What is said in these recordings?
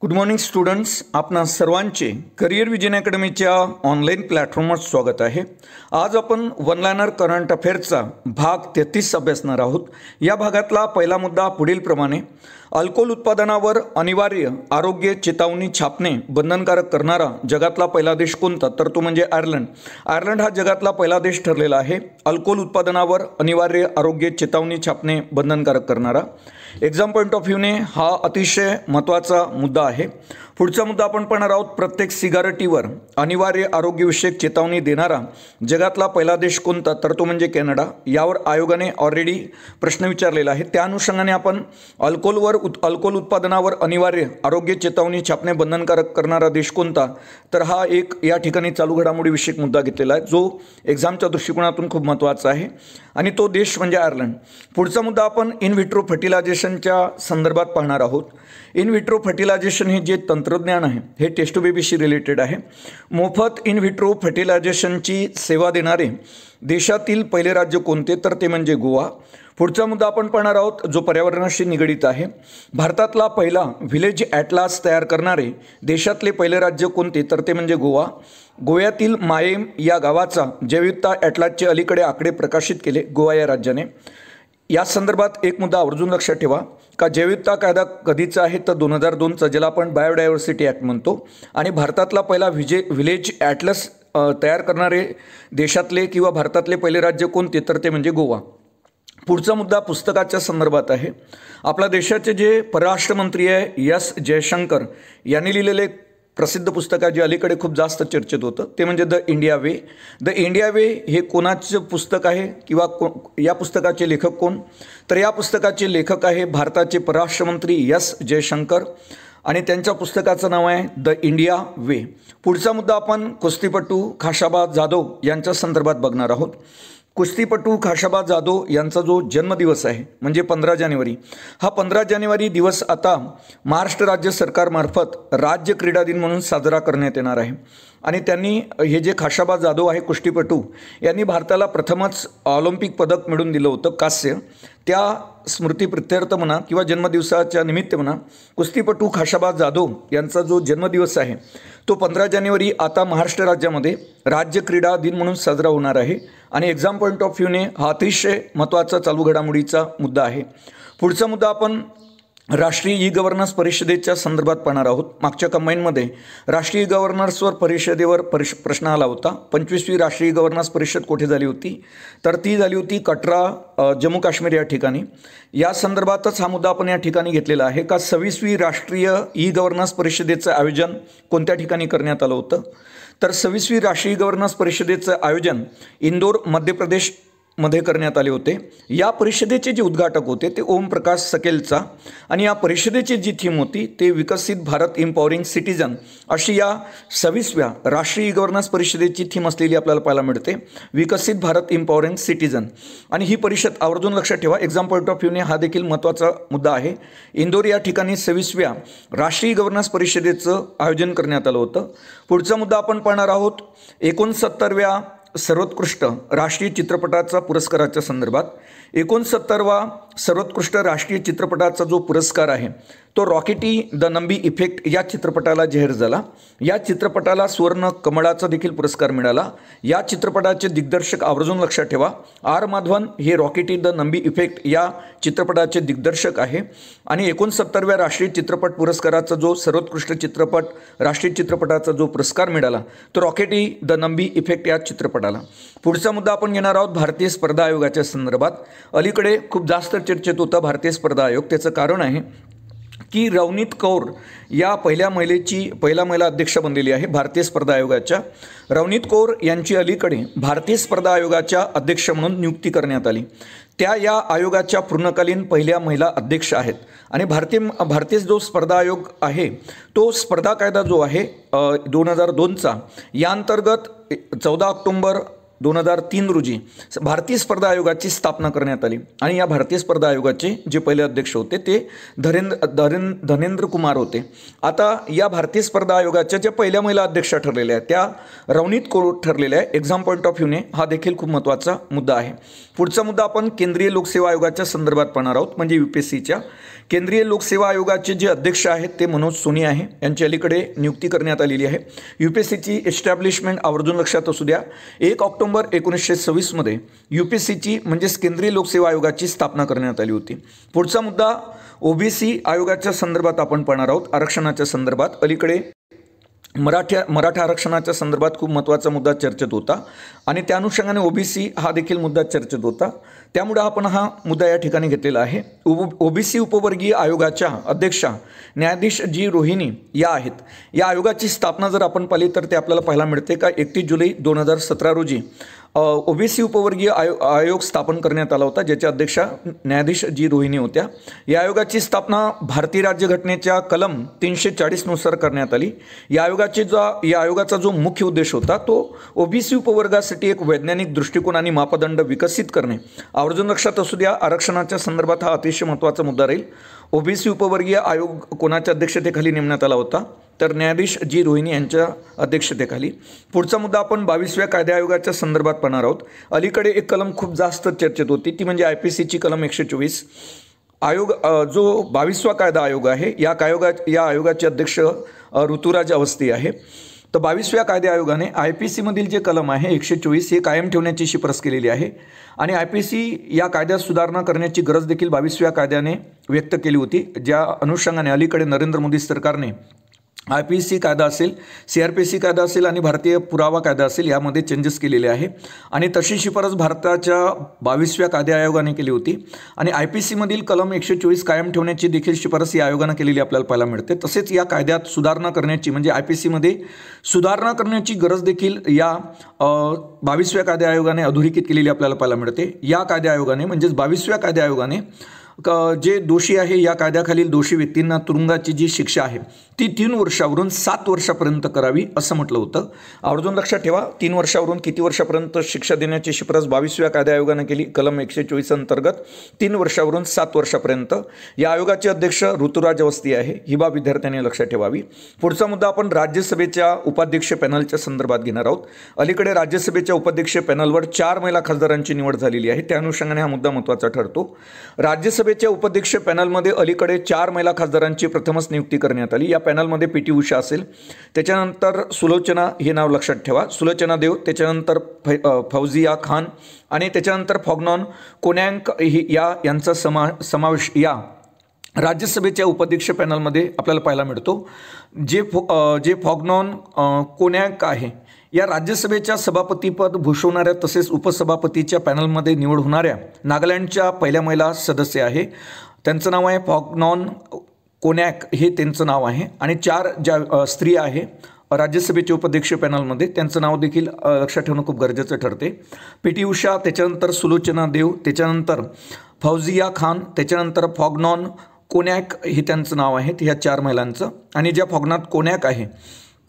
Good morning students, आपणा सर्वांचे career vision अकॅडमीच्या online प्लॅटफॉर्मवर स्वागत आहे। आज आपण वन लायनर करंट अफेअर्सचा भाग 33 अभ्यासणार आहोत। या भागातला पहिला मुद्दा पुढील प्रमाणे, अल्कोहोल उत्पादनावर अनिवार्य आरोग्य चेतावणी छापणे बंधनकारक करणारा जगातला पहिला देश कोणता? तर तो म्हणजे आयर्लंड। आयर्लंड हा जगातला पहिला देश ठरलेला आहे अल्कोहोल उत्पादनावर अनिवार्य आरोग्य चेतावणी छापणे बंधनकारक करणारा। एक्झाम पॉईंट ऑफ व्ह्यूने हा अतिशय महत्त्वाचा मुद्दा आहे। पुढचा मुद्दा आपण पाहणार आहोत, प्रत्येक सिगारेटीवर अनिवार्य आरोग्यविषयक चेतावणी देणारा जगातला पहिला देश कोणता? तर तो म्हणजे कॅनडा। यावर आयोगाने ऑलरेडी प्रश्न विचारलेला आहे। त्या अनुषंगाने आपण अल्कोहोल उत्पादनावर अनिवार्य आरोग्य चेतावणी छापणे बंधनकारक करणारा देश कोणता? तर हा एक या ठिकाणी चालू घडामोडी विषयक मुद्दा घेतलेला आहे, जो एक्झामच्या दृष्टिकोनातून खूप महत्त्वाचा आहे, आणि तो देश म्हणजे आयर्लंड। पुढचा मुद्दा आपण इन व्हिट्रो फर्टिलायझेशनच्या संदर्भात पाहणार आहोत। इन व्हिट्रो फर्टिलायझेशन हे जे तंत्रज्ञान आहे हे टेस्ट बेबीशी रिलेटेड आहे। मोफत इन व्हिट्रो फर्टिलायझेशनची सेवा देणारे देशातील पहिले राज्य कोणते? तर ते म्हणजे गोवा। पुढचा मुद्दा आपण पाहणार आहोत, जो पर्यावरणाशी निगडित आहे। भारतातला पहिला व्हिलेज ॲटलास तयार करणारे देशातले पहिले राज्य कोणते? तर ते म्हणजे गोवा। गोव्यातील मायेम या गावाचा जैवविविधता ॲटलासचे अलीकडे आकडे प्रकाशित केले गोवा या राज्याने। या संदर्भात एक मुद्दा आवर्जून लक्षात ठेवा का जैवविविधता कायदा कधीचा आहे? तर 2002चा, ज्याला आपण बायोडायव्हर्सिटी ॲक्ट म्हणतो। आणि भारतातला पहिला व्हिलेज ॲटलस तयार करणारे देशातले किंवा भारतातले पहिले राज्य कोणते? तर ते म्हणजे गोवा। पुढचा मुद्दा पुस्तकाच्या संदर्भात आहे। आपल्या देशाचे जे परराष्ट्र मंत्री आहे एस जयशंकर यांनी लिहिलेले प्रसिद्ध पुस्तक आहे, जे अलीकडे खूप जास्त चर्चेत होतं, ते म्हणजे the India way. The India way हे कोणाचं पुस्तक आहे किंवा या पुस्तकाचे लेखक कोण? तर या पुस्तकाचे लेखक आहे भारताचे परराष्ट्र मंत्री एस जयशंकर, आणि त्यांच्या पुस्तकाचं नाव आहे द इंडिया वे। पुढचा मुद्दा आपण कुस्तीपटू खाशाबा जाधव यांच्या संदर्भात बघणार आहोत। कुस्तीपटू खाशाबा जाधव यांचा जो जन्मदिवस आहे म्हणजे 15 जानेवारी, हा 15 जानेवारी दिवस आता महाराष्ट्र राज्य सरकारमार्फत राज्य क्रीडा दिन म्हणून साजरा करण्यात येणार आहे। आणि त्यांनी हे जे खाशाबा जाधव आहे कुस्तीपटू, यांनी भारताला प्रथमच ऑलिम्पिक पदक मिळवून दिलं होतं, कांस्य। त्या स्मृतिप्रित्यर्थ म्हणा किंवा जन्मदिवसाच्या निमित्त म्हणा, कुस्तीपटू खाशाबा जाधव यांचा जो जन्मदिवस आहे तो 15 जानेवारी आता महाराष्ट्र राज्यामध्ये राज्य क्रीडा दिन म्हणून साजरा होणार आहे। आणि एक्झाम पॉईंट ऑफ व्ह्यूने हा अतिशय महत्त्वाचा चालू घडामोडीचा मुद्दा आहे। पुढचा मुद्दा आपण राष्ट्रीय ई गव्हर्नन्स परिषदेच्या संदर्भात पाहणार आहोत। मागच्या कंबाईनमध्ये राष्ट्रीय गव्हर्नन्सवर परिषदेवर प्रश्न आला होता। 25वी राष्ट्रीय गव्हर्नन्स परिषद कुठे झाली होती? तर ती झाली होती कटरा, जम्मू काश्मीर या ठिकाणी। या संदर्भातच हा मुद्दा आपण या ठिकाणी घेतलेला आहे का 26वी राष्ट्रीय ई गव्हर्नन्स परिषदेचं आयोजन कोणत्या ठिकाणी करण्यात आलं होतं? तर 26वी राष्ट्रीय गव्हर्नन्स परिषदेचं आयोजन इंदोर, मध्य प्रदेश मध्ये करण्यात आले होते। या परिषदेचे जे उद्घाटक होते ते ओम प्रकाश सकेलचा, आणि या परिषदेची जी थीम होती ते विकसित भारत एम्पॉवरिंग सिटीजन अशी या 26व्या राष्ट्रीय गव्हर्नन्स परिषदेची थीम असलेली आपल्याला पाहायला मिळते, विकसित भारत एम्पॉवरिंग सिटीजन। आणि ही परिषद आवर्जून लक्षात ठेवा, एक्झाम पॉईंट ऑफ व्ह्यूने हा देखील महत्त्वाचा मुद्दा आहे। इंदोर या ठिकाणी 26व्या राष्ट्रीय गव्हर्नन्स परिषदेचं आयोजन करण्यात आलं होतं। पुढचा मुद्दा आपण पाहणार आहोत 69व्या सर्वोत्कृष्ट राष्ट्रीय चित्रपटाचा पुरस्काराच्या संदर्भात। 69वा सर्वोत्कृष्ट राष्ट्रीय चित्रपटाचा जो पुरस्कार आहे तो रॉकेटी द नंबी इफेक्ट या चित्रपटाला जाहीर झाला। या चित्रपटाला सुवर्ण कमळाचा देखील पुरस्कार मिळाला। या चित्रपटाचे दिग्दर्शक आवर्जून लक्षात ठेवा, आर माधवन हे रॉकेटी द नंबी इफेक्ट या चित्रपटाचे दिग्दर्शक आहे। आणि 69व्या राष्ट्रीय चित्रपट पुरस्काराचा जो सर्वोत्कृष्ट चित्रपट राष्ट्रीय चित्रपटाचा जो पुरस्कार मिळाला तो रॉकेटी द नंबी इफेक्ट या चित्रपटाला। पुढचा मुद्दा आपण घेणार आहोत भारतीय स्पर्धा आयोगाच्या संदर्भात। अलीकडे खूप जास्त चर्चेत होता भारतीय स्पर्धा आयोग। त्याचं कारण आहे की रवनीत कौर या पहिला महिला अध्यक्ष बनलेली आहे भारतीय स्पर्धा आयोगाच्या। रवनीत कौर यांची अलीकडे भारतीय स्पर्धा आयोगाच्या अध्यक्ष म्हणून नियुक्ती करण्यात आली। त्या या आयोगाच्या पूर्णकालीन पहिल्या महिला अध्यक्ष आहेत। आणि भारतीय जो स्पर्धा आयोग आहे तो स्पर्धा कायदा जो आहे 2002चा, या अंतर्गत 14 ऑक्टोबर 2003 रोजी भारतीय स्पर्धा आयोगाची स्थापना करण्यात आली आणि या भारतीय स्पर्धा आयोगाचे जे पहिले अध्यक्ष होते ते धनेंद्र कुमार होते. आता या भारतीय स्पर्धा आयोगाच्या ज्या पहिल्या महिला अध्यक्षा ठरलेल्या आहेत त्या रवनीत कौर ठरलेल्या आहे. एक्झाम पॉईंट ऑफ व्ह्यूने हा देखील खूप महत्त्वाचा मुद्दा आहे. पुढचा मुद्दा आपण केंद्रीय लोकसेवा आयोगाच्या संदर्भात पाहणार आहोत, म्हणजे UPSCच्या. केंद्रीय लोकसेवा आयोगाचे जे अध्यक्ष आहेत ते मनोज सोनी आहे. यांची अलीकडे नियुक्ती करण्यात आलेली आहे. UPSCची एस्टॅब्लिशमेंट आवर्जून लक्षात असू द्या. 1 ऑक्टोबर 1926 मध्ये UPSCची म्हणजेच केंद्रीय लोकसेवा आयोगाची स्थापना करण्यात आली होती. पुढचा मुद्दा OBC आयोगाच्या संदर्भात आपण पाहणार आहोत. आरक्षणाच्या संदर्भात अलीकडे मराठा आरक्षणाच्या संदर्भात खूप महत्त्वाचा मुद्दा चर्चेत होता आणि त्या अनुषंगाने OBC हा देखील मुद्दा चर्चेत होता. त्यामुळे आपण हा मुद्दा या ठिकाणी घेतलेला आहे. OBC उपवर्गीय आयोगाच्या अध्यक्षा न्यायाधीश जी रोहिणी या आहेत. या आयोगाची स्थापना जर आपण पाहिली तर ते आपल्याला पाहायला मिळते का 31 जुलै 2017 रोजी OBC उपवर्गीय आयोग स्थापन करण्यात आला होता, ज्याच्या अध्यक्षा न्यायाधीश जी रोहिणी होत्या. या आयोगाची स्थापना भारतीय राज्यघटनेच्या कलम 340 नुसार करण्यात आली. या आयोगाचा जो मुख्य उद्देश होता तो OBC उपवर्गासाठी एक वैज्ञानिक दृष्टिकोन आणि मापदंड विकसित करणे. आवर्जून लक्षात असू द्या, आरक्षणाच्या संदर्भात हा अतिशय महत्त्वाचा मुद्दा राहील. OBC उपवर्गीय आयोग कोणाच्या अध्यक्षतेखाली नेमण्यात आला होता तर न्यायाधीश जी रोहिणी यांच्या अध्यक्षतेखाली. पुढचा मुद्दा आपण 22व्या कायदा आयोगाच्या संदर्भात पाहणार आहोत. अलीकडे एक कलम खूप जास्त चर्चेत होती, ती म्हणजे IPCची कलम 124. आयोग जो 22वा कायदा आयोग आहे या आयोगाचे अध्यक्ष ऋतुराज अवस्थी आहे. तर 22व्या कायदा आयोगाने IPC मधील जे कलम आहे 124 हे कायम ठेवण्याची शिफारस केलेली आहे आणि IPC या कायद्यात सुधारणा करण्याची गरज देखील 22व्या कायद्याने व्यक्त केली होती, ज्या अनुषंगाने अलीकडे नरेंद्र मोदी सरकारने IPC कायदा असेल, CRPC कायदा असेल आणि भारतीय पुरावा कायदा असेल यामध्ये चेंजेस केलेले आहे आणि तशी शिफारस भारताच्या 22व्या कायदा आयोगाने केली होती आणि IPC मधील कलम 124 कायम ठेवण्याची देखील शिफारस या आयोगाने केलेली आपल्याला पाहायला मिळते. तसेच या कायद्यात सुधारणा करण्याची म्हणजे IPC मध्ये सुधारणा करण्याची गरज देखील या 22व्या कायदा आयोगाने अधोरेखित केलेली आपल्याला पाहायला मिळते. या कायदा आयोगाने म्हणजेच 22व्या कायदा आयोगाने जे दोषी आहे या कायद्याखालील दोषी व्यक्तींना तुरुंगाची जी शिक्षा आहे ती 3 वर्षावरून 7 वर्षापर्यंत करावी असं म्हटलं होतं. आवर्जून लक्षात ठेवा, 3 वर्षावरून किती वर्षापर्यंत शिक्षा देण्याची शिफारस 22व्या कायदा आयोगाने केली. कलम 124 अंतर्गत 3 वर्षावरून 7 वर्षापर्यंत. या आयोगाचे अध्यक्ष ऋतुराज अवस्थी आहे. ही बाब विद्यार्थ्यांनी लक्षात ठेवावी. पुढचा मुद्दा आपण राज्यसभेच्या उपाध्यक्ष पॅनलच्या संदर्भात घेणार आहोत. अलीकडे राज्यसभेच्या उपाध्यक्ष पॅनलवर 4 महिला खासदारांची निवड झालेली आहे. त्या अनुषंगाने हा मुद्दा महत्त्वाचा ठरतो. राज्यसभेच्या उपाध्यक्ष पॅनलमध्ये अलीकडे 4 महिला खासदारांची प्रथमच नियुक्ती करण्यात आली. या पॅनलमध्ये PT उषा असेल, त्याच्यानंतर सुलोचना हे नाव लक्षात ठेवा, सुलोचना देव, त्याच्यानंतर फौजिया खान आणि त्याच्यानंतर फॉग्नॉन कोनॅक यांचा समावेश या राज्यसभेच्या उपाध्यक्ष पॅनलमध्ये आपल्याला पाहायला मिळतो. जे फॉग्नॉन कोनॅक आहे या राज्यसभेच्या सभापतीपद भूषवणाऱ्या तसेच उपसभापतीच्या पॅनलमध्ये निवड होणाऱ्या नागालँडच्या पहिल्या महिला सदस्य आहे. त्यांचं नाव आहे फॉग्नॉन कोनॅक, हे त्यांचं नाव आहे. आणि 4 ज्या स्त्री आहे राज्यसभेचे उपाध्यक्ष पॅनलमध्ये त्यांचं नाव देखील लक्षात ठेवणं खूप गरजेचं ठरते. PT उषा, त्याच्यानंतर सुलोचना देव, त्याच्यानंतर फौजिया खान, त्याच्यानंतर फॉग्नॉन कोनॅक हे त्यांचं नाव आहे. ह्या 4 महिलांचं. आणि ज्या फॉग्नॉन कोनॅक आहे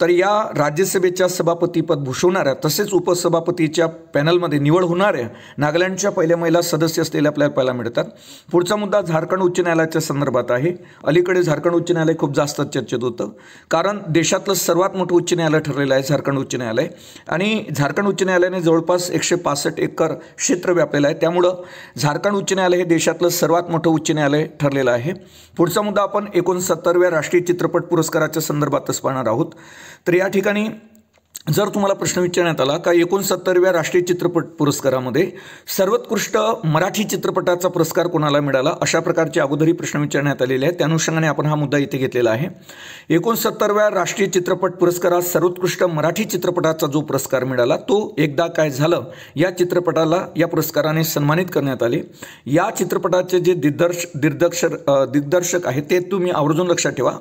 तर या राज्यसभेच्या सभापतीपद भूषवणाऱ्या तसेच उपसभापतीच्या पॅनलमध्ये निवड होणाऱ्या नागालँडच्या पहिल्या महिला सदस्य असलेल्या आपल्याला पाहायला मिळतात. पुढचा मुद्दा झारखंड उच्च न्यायालयाच्या संदर्भात आहे. अलीकडे झारखंड उच्च न्यायालय खूप जास्त चर्चेत होतं, कारण देशातलं सर्वात मोठं उच्च न्यायालय ठरलेलं आहे झारखंड उच्च न्यायालय आणि झारखंड उच्च न्यायालयाने जवळपास 165 एकर क्षेत्र व्यापलेलं आहे. त्यामुळं झारखंड उच्च न्यायालय हे देशातलं सर्वात मोठं उच्च न्यायालय ठरलेलं आहे. पुढचा मुद्दा आपण 69व्या राष्ट्रीय चित्रपट पुरस्काराच्या संदर्भातच पाहणार आहोत. तर या ठिकाणी जर तुम्हाला प्रश्न विचारण्यात आला का 69व्या राष्ट्रीय चित्रपट पुरस्कारामध्ये सर्वोत्कृष्ट मराठी चित्रपटाचा पुरस्कार कोणाला मिळाला, अशा प्रकारचे अगोदरही प्रश्न विचारण्यात आलेले आहेत. त्या अनुषंगाने आपण हा मुद्दा इथे घेतलेला आहे. 69व्या राष्ट्रीय चित्रपट पुरस्कारात सर्वोत्कृष्ट मराठी चित्रपटाचा जो पुरस्कार मिळाला तो एकदा काय झालं या चित्रपटाला या पुरस्काराने सन्मानित करण्यात आले. या चित्रपटाचे जे दिग्दर्शक आहेत ते तुम्ही आवर्जून लक्षात ठेवा,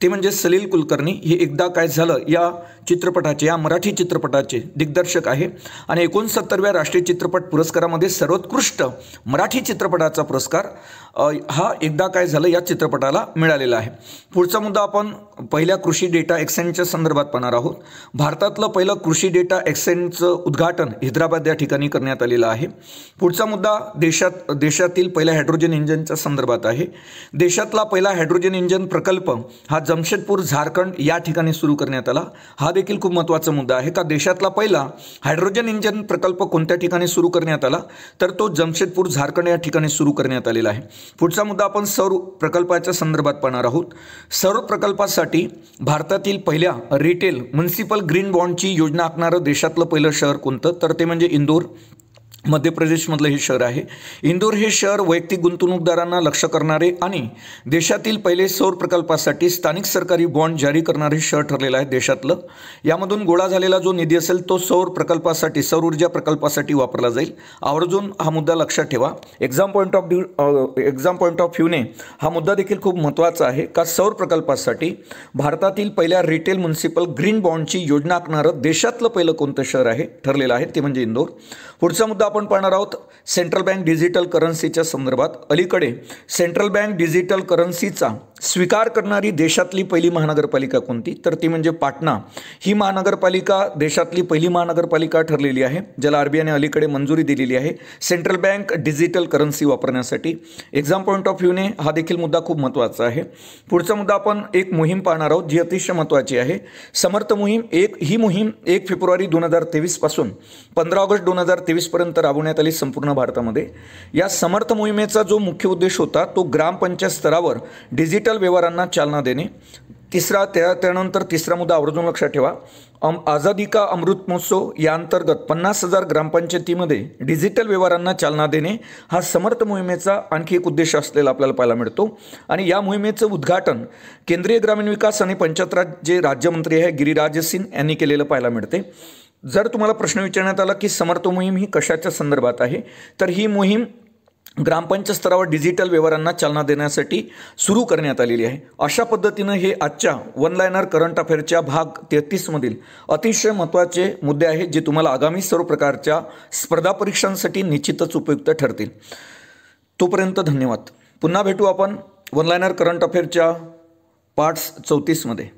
ते म्हणजे सलील कुलकर्णी. हे एकदा काय झालं या चित्रपटाचे, या मराठी चित्रपटाचे दिग्दर्शक आहे आणि 69व्या राष्ट्रीय चित्रपट पुरस्कारामध्ये सर्वोत्कृष्ट मराठी चित्रपटाचा पुरस्कार हा एकदा काय झालं या चित्रपटाला मिळालेला आहे. पुढचा मुद्दा आपण पहिल्या कृषी डेटा एक्सचेंजच्या संदर्भात पाहणार आहोत. भारतातलं पहिलं कृषी डेटा एक्सचेंजचं उद्घाटन हैदराबाद या ठिकाणी करण्यात आलेलं आहे. पुढचा मुद्दा देशातील पहिल्या हायड्रोजन इंजिनच्या संदर्भात आहे. देशातला पहिला हायड्रोजन इंजिन प्रकल्प हा जमशेदपूर झारखंड या ठिकाणी सुरू करण्यात आला. हा देखील खूप महत्त्वाचा मुद्दा आहे का देशातला पहिला हायड्रोजन इंजिन प्रकल्प कोणत्या ठिकाणी सुरू करण्यात आला, तर तो जमशेदपूर झारखंड या ठिकाणी सुरू करण्यात आलेला आहे. पुढचा मुद्दा आपण सौर प्रकल्पाच्या संदर्भात पाहणार आहोत. सौर प्रकल्पासाठी भारतातील पहिल्या रिटेल म्युनिसिपल ग्रीन बॉन्डची योजना आखणारं देशातलं पहिलं शहर कोणतं, तर ते म्हणजे इंदोर, मध्य प्रदेशमधलं हे शहर आहे. इंदोर हे शहर वैयक्तिक गुंतवणूकदारांना लक्ष्य करणारे आणि देशातील पहिले सौर प्रकल्पासाठी स्थानिक सरकारी बॉन्ड जारी करणारे शहर ठरलेलं आहे देशातलं. यामधून गोळा झालेला जो निधी असेल तो सौर प्रकल्पासाठी, सौर ऊर्जा प्रकल्पासाठी वापरला जाईल. आवर्जून हा मुद्दा लक्षात ठेवा. एक्झाम पॉईंट ऑफ व्ह्यूने हा मुद्दा देखील खूप महत्त्वाचा आहे का सौर प्रकल्पासाठी भारतातील पहिल्या रिटेल म्युनिसिपल ग्रीन बॉन्डची योजना आखणारं देशातलं पहिलं कोणतं शहर आहे ठरलेलं आहे, ते म्हणजे इंदोर. पुढचा मुद्दा आपण पाहणार आहोत सेंट्रल बँक डिजिटल करन्सीच्या संदर्भात. अलीकडे सेंट्रल बँक डिजिटल करन्सीचा स्वीकार करणारी देशातली पहिली महानगरपालिका कोणती, तर ती म्हणजे पाटणा. ही महानगरपालिका देशातली पहिली महानगरपालिका ठरलेली आहे, ज्याला आरबीआयने अलीकडे मंजुरी दिलेली आहे सेंट्रल बँक डिजिटल करन्सी वापरण्यासाठी. एक्झाम पॉईंट ऑफ व्ह्यूने हा देखील मुद्दा खूप महत्त्वाचा आहे. पुढचा मुद्दा आपण एक मोहीम पाहणार आहोत जी अतिशय महत्त्वाची आहे. समर्थ मोहीम ही मोहीम 1 फेब्रुवारी 2023 पासून 15 ऑगस्ट 2023 पर्यंत राबवण्यात आली संपूर्ण भारतामध्ये. या समर्थ मोहिमेचा जो मुख्य उद्देश होता तो ग्रामपंचायत स्तरावर डिजिटल व्यवहारांना चालना देणे. त्यानंतर तिसरा मुद्दा आवर्जून लक्षात ठेवा. आझादी का अमृत महोत्सव या अंतर्गत 50,000 ग्रामपंचायतीमध्ये डिजिटल व्यवहारांना चालना देणे हा समर्थ मोहिमेचा आणखी एक उद्देश असलेला आपल्याला पाहायला मिळतो. आणि या मोहिमेचं उद्घाटन केंद्रीय ग्रामीण विकास आणि पंचायत राज जे राज्यमंत्री आहे गिरिराज सिंग यांनी केलेलं पाहायला मिळते. जर तुम्हाला प्रश्न विचारण्यात आला की समर्थ मोहीम ही कशाच्या संदर्भात आहे, तर ही मोहीम ग्रामपंचायत स्तरावर डिजिटल व्यवहारांना चालना देण्यासाठी सुरू करण्यात आलेली आहे. अशा पद्धतीनं हे आजच्या वन लायनर करंट अफेअरच्या भाग 33 मधील अतिशय महत्त्वाचे मुद्दे आहेत जे तुम्हाला आगामी सर्व प्रकारच्या स्पर्धा परीक्षांसाठी निश्चितच उपयुक्त ठरतील. तोपर्यंत धन्यवाद. पुन्हा भेटू आपण वन लायनर करंट अफेअरच्या पार्ट्स 34 मध्ये.